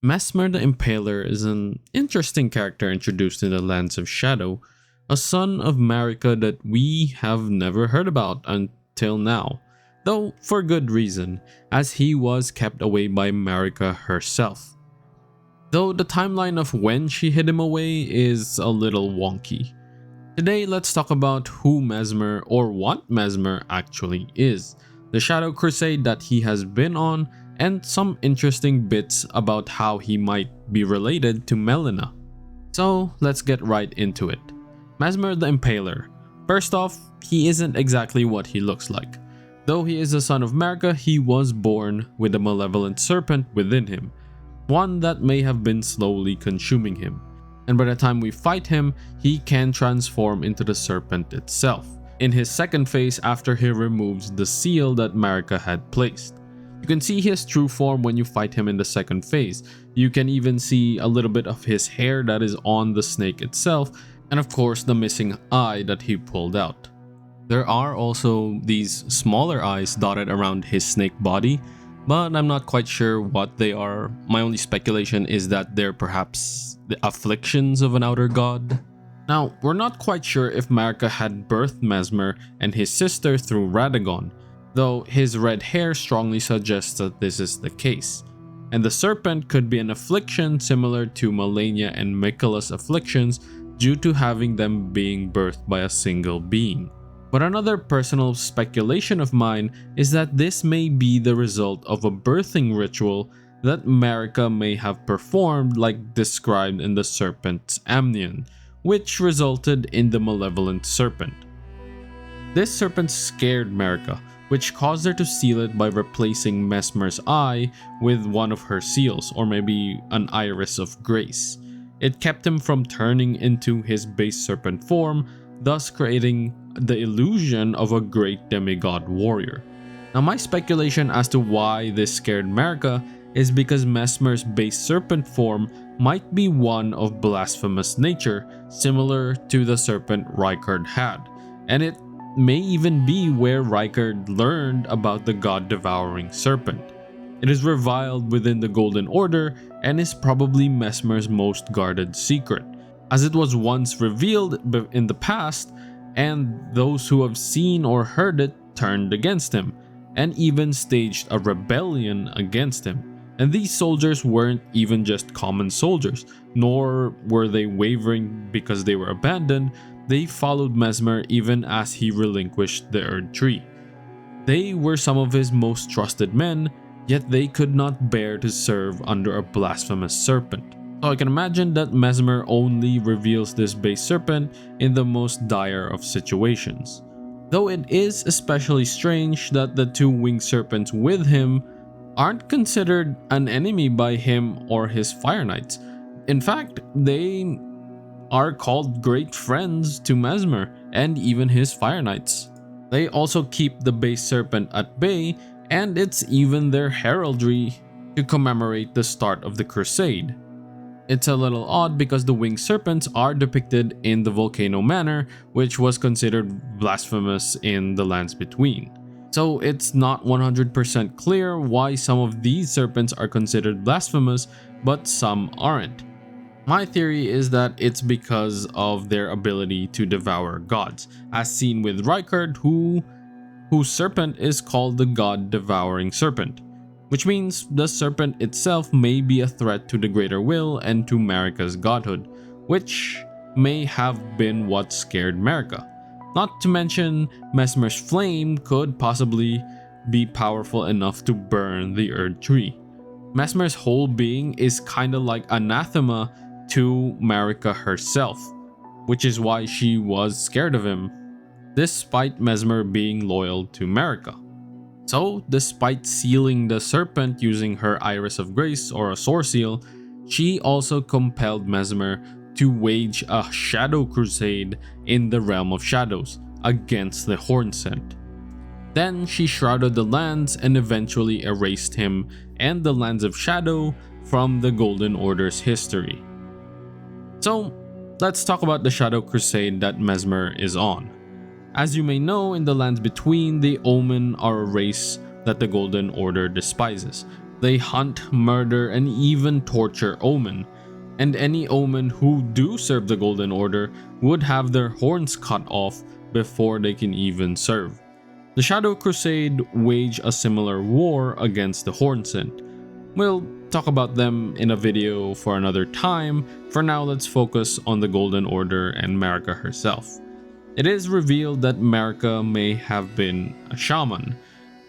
Messmer the Impaler is an interesting character introduced in the Lands of Shadow, a son of Marika that we have never heard about until now, though for good reason, as he was kept away by Marika herself. Though the timeline of when she hid him away is a little wonky. Today let's talk about who Mesmer or what Mesmer actually is, the Shadow Crusade that he has been on, and some interesting bits about how he might be related to Melina. So let's get right into it. Mesmer the Impaler. First off, he isn't exactly what he looks like. Though he is a son of Marika, he was born with a malevolent serpent within him, one that may have been slowly consuming him. And by the time we fight him, he can transform into the serpent itself, in his second phase after he removes the seal that Marika had placed. You can see his true form when you fight him in the second phase. You can even see a little bit of his hair that is on the snake itself, and of course the missing eye that he pulled out. There are also these smaller eyes dotted around his snake body, but I'm not quite sure what they are. My only speculation is that they're perhaps the afflictions of an outer god. Now, we're not quite sure if Marika had birthed Mesmer and his sister through Radagon, though his red hair strongly suggests that this is the case. And the serpent could be an affliction similar to Malenia and Michaela's afflictions due to having them being birthed by a single being. But another personal speculation of mine is that this may be the result of a birthing ritual that Marika may have performed like described in the Serpent's Amnion, which resulted in the malevolent serpent. This serpent scared Marika, which caused her to seal it by replacing Messmer's eye with one of her seals, or maybe an iris of grace. It kept him from turning into his base serpent form, thus creating the illusion of a great demigod warrior. Now, my speculation as to why this scared Marika is because Messmer's base serpent form might be one of blasphemous nature, similar to the serpent Rykard had, and it may even be where Rykard learned about the god-devouring serpent. It is reviled within the Golden Order and is probably Messmer's most guarded secret, as it was once revealed in the past, and those who have seen or heard it turned against him, and even staged a rebellion against him. And these soldiers weren't even just common soldiers, nor were they wavering because they were abandoned. They followed Mesmer even as he relinquished the Erd Tree. They were some of his most trusted men, yet they could not bear to serve under a blasphemous serpent. So I can imagine that Mesmer only reveals this base serpent in the most dire of situations. Though it is especially strange that the two winged serpents with him aren't considered an enemy by him or his Fire Knights. In fact, they are called great friends to Mesmer and even his Fire Knights. They also keep the base serpent at bay, and it's even their heraldry to commemorate the start of the crusade. It's a little odd because the winged serpents are depicted in the Volcano Manor, which was considered blasphemous in the Lands Between. So it's not 100% clear why some of these serpents are considered blasphemous, but some aren't. My theory is that it's because of their ability to devour gods, as seen with Rykard, whose serpent is called the god-devouring serpent, which means the serpent itself may be a threat to the Greater Will and to Marika's godhood, which may have been what scared Marika. Not to mention, Messmer's flame could possibly be powerful enough to burn the Erd Tree. Messmer's whole being is kinda like anathema to Marika herself, which is why she was scared of him, despite Mesmer being loyal to Marika. So, despite sealing the serpent using her Iris of Grace or a Sword Seal, she also compelled Mesmer to wage a shadow crusade in the realm of shadows against the Hornsent. Then she shrouded the lands and eventually erased him and the lands of shadow from the Golden Order's history. So let's talk about the Shadow Crusade that Mesmer is on. As you may know, in the Lands Between, the Omen are a race that the Golden Order despises, They hunt, murder, and even torture Omen, and any Omen who do serve the Golden Order would have their horns cut off before they can even serve. The Shadow Crusade wage a similar war against the Hornsent. We'll talk about them in a video for another time. For now, let's focus on the Golden Order and Marika herself. It is revealed that Marika may have been a shaman.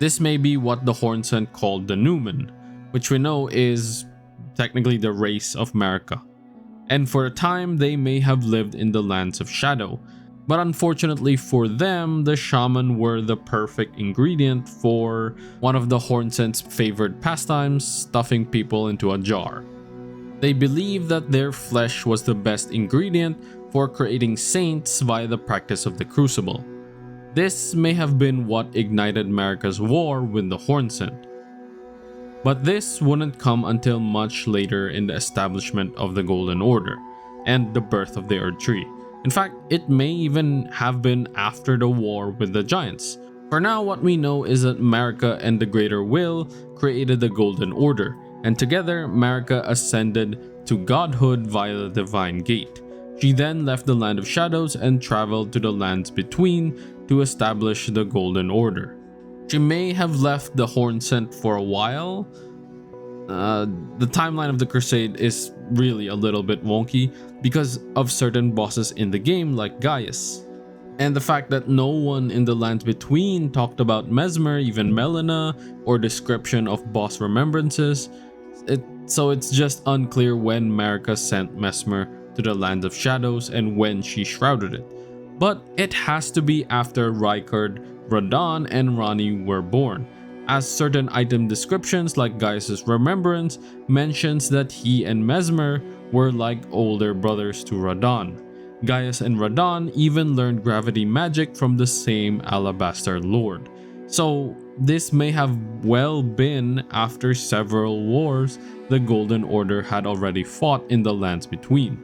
This may be what the Hornsent called the Numen, which we know is technically the race of Marika. And for a time, they may have lived in the lands of shadow. But unfortunately for them, the shaman were the perfect ingredient for one of the Hornsent's favorite pastimes, stuffing people into a jar. They believed that their flesh was the best ingredient for creating saints via the practice of the crucible. This may have been what ignited Marika's war with the Hornsent. But this wouldn't come until much later in the establishment of the Golden Order and the birth of the Earth Tree. In fact, it may even have been after the war with the Giants. For now, what we know is that Marika and the Greater Will created the Golden Order, and together Marika ascended to godhood via the Divine Gate. She then left the Land of Shadows and traveled to the Lands Between to establish the Golden Order. She may have left the Hornsent for a while. The timeline of the Crusade is really a little bit wonky because of certain bosses in the game like Gaius. And the fact that no one in the Lands Between talked about Messmer, even Melina, or description of boss remembrances. So it's just unclear when Marika sent Messmer to the Land of Shadows and when she shrouded it. But it has to be after Rykard, Radahn, and Ranni were born, as certain item descriptions like Gaius' Remembrance mentions that he and Messmer were like older brothers to Radahn. Gaius and Radahn even learned gravity magic from the same Alabaster Lord. So this may have well been after several wars the Golden Order had already fought in the Lands Between.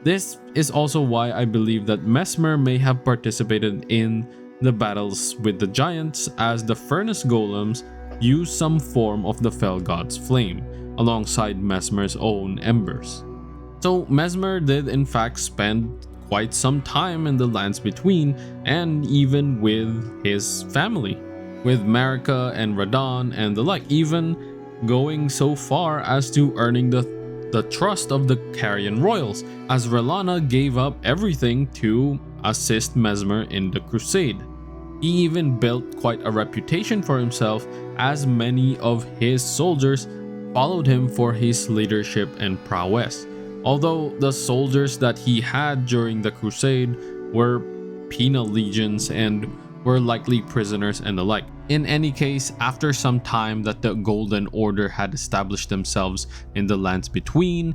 This is also why I believe that Messmer may have participated in the battles with the Giants, as the Furnace Golems used some form of the Fell God's flame, alongside Messmer's own embers. So Messmer did in fact spend quite some time in the Lands Between, and even with his family, with Marika and Radahn and the like, even going so far as to earning the trust of the Carian royals, as R'hllana gave up everything to assist Messmer in the crusade. He even built quite a reputation for himself, as many of his soldiers followed him for his leadership and prowess. Although the soldiers that he had during the crusade were penal legions and were likely prisoners and the like. In any case, after some time that the Golden Order had established themselves in the Lands Between,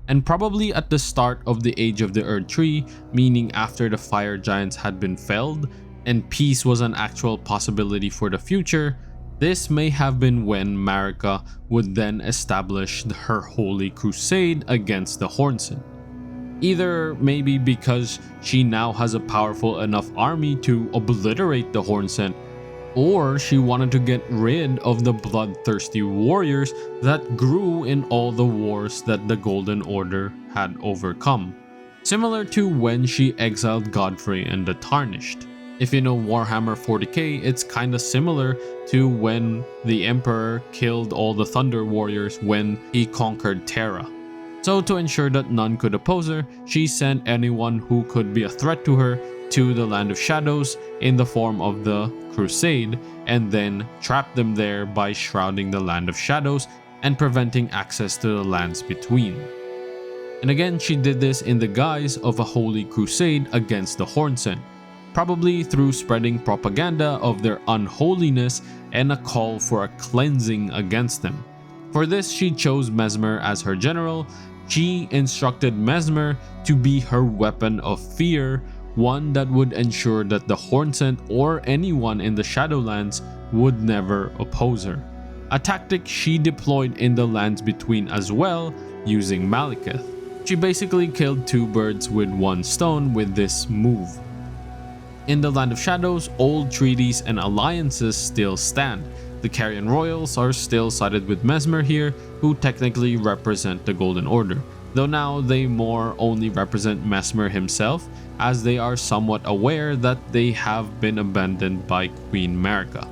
and probably at the start of the Age of the Earth Tree, meaning after the Fire Giants had been felled, and peace was an actual possibility for the future, this may have been when Marika would then establish her Holy Crusade against the Hornsent. Either maybe because she now has a powerful enough army to obliterate the Hornsent, or she wanted to get rid of the bloodthirsty warriors that grew in all the wars that the Golden Order had overcome. Similar to when she exiled Godfrey and the Tarnished. If you know Warhammer 40k, it's kinda similar to when the Emperor killed all the Thunder Warriors when he conquered Terra. So to ensure that none could oppose her, she sent anyone who could be a threat to her to the Land of Shadows in the form of the Crusade, and then trapped them there by shrouding the Land of Shadows and preventing access to the Lands Between. And again, she did this in the guise of a Holy Crusade against the Hornsent, probably through spreading propaganda of their unholiness and a call for a cleansing against them. For this, she chose Messmer as her general. She instructed Messmer to be her weapon of fear, one that would ensure that the Hornsent or anyone in the Shadowlands would never oppose her. A tactic she deployed in the Lands Between as well, using Malekith. She basically killed two birds with one stone with this move. In the Land of Shadows, old treaties and alliances still stand. The Carrion Royals are still sided with Messmer here, who technically represent the Golden Order, though now they more only represent Messmer himself, as they are somewhat aware that they have been abandoned by Queen Marika.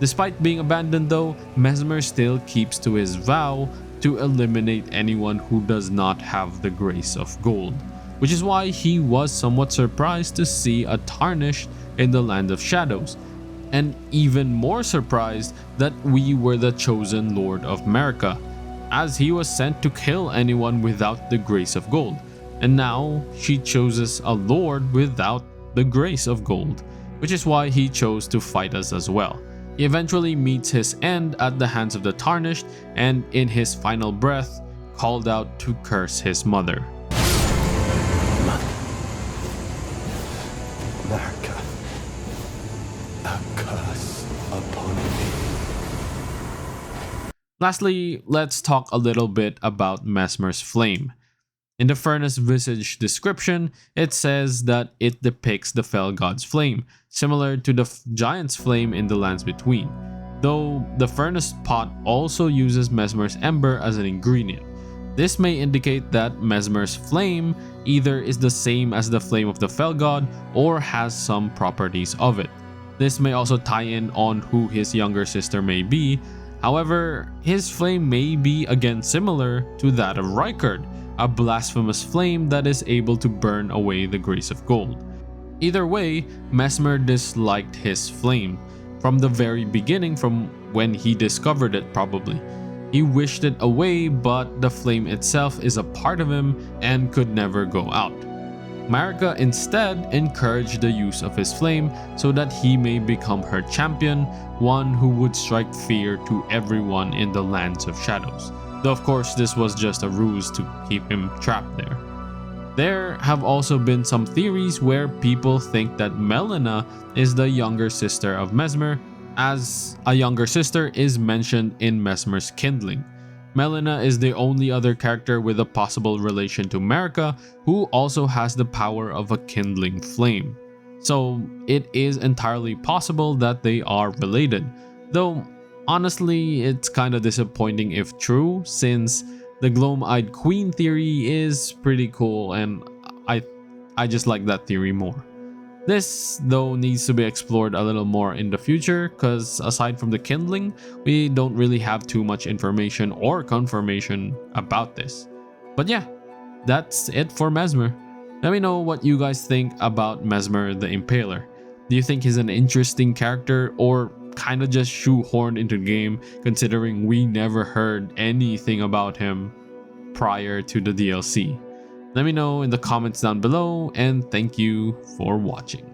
Despite being abandoned though, Mesmer still keeps to his vow to eliminate anyone who does not have the Grace of Gold, which is why he was somewhat surprised to see a Tarnished in the Land of Shadows, and even more surprised that we were the chosen Lord of Marika, as he was sent to kill anyone without the Grace of Gold, and now she chooses a Lord without the Grace of Gold, which is why he chose to fight us as well. He eventually meets his end at the hands of the Tarnished, and in his final breath called out to curse his mother. Marika, a curse upon me. Lastly, let's talk a little bit about Messmer's flame. In the Furnace Visage description, it says that it depicts the Fell God's flame, similar to the Giant's flame in the Lands Between, though the Furnace pot also uses Messmer's ember as an ingredient. This may indicate that Messmer's flame either is the same as the flame of the Fell God or has some properties of it. This may also tie in on who his younger sister may be. However, his flame may be again similar to that of Rykard, a blasphemous flame that is able to burn away the Grace of Gold. Either way, Messmer disliked his flame from the very beginning, from when he discovered it probably. He wished it away, but the flame itself is a part of him and could never go out. Marika instead encouraged the use of his flame so that he may become her champion, one who would strike fear to everyone in the Lands of Shadows. Though of course this was just a ruse to keep him trapped there. There have also been some theories where people think that Melina is the younger sister of Messmer, as a younger sister is mentioned in Messmer's kindling. Melina is the only other character with a possible relation to Marika who also has the power of a kindling flame. So it is entirely possible that they are related, though honestly it's kinda disappointing if true, since the Gloam-Eyed Queen theory is pretty cool and I just like that theory more. This though needs to be explored a little more in the future, cause aside from the kindling, we don't really have too much information or confirmation about this. But yeah, that's it for Messmer. Let me know what you guys think about Messmer the Impaler. Do you think he's an interesting character or kinda just shoehorned into the game, considering we never heard anything about him prior to the DLC? Let me know in the comments down below, and thank you for watching.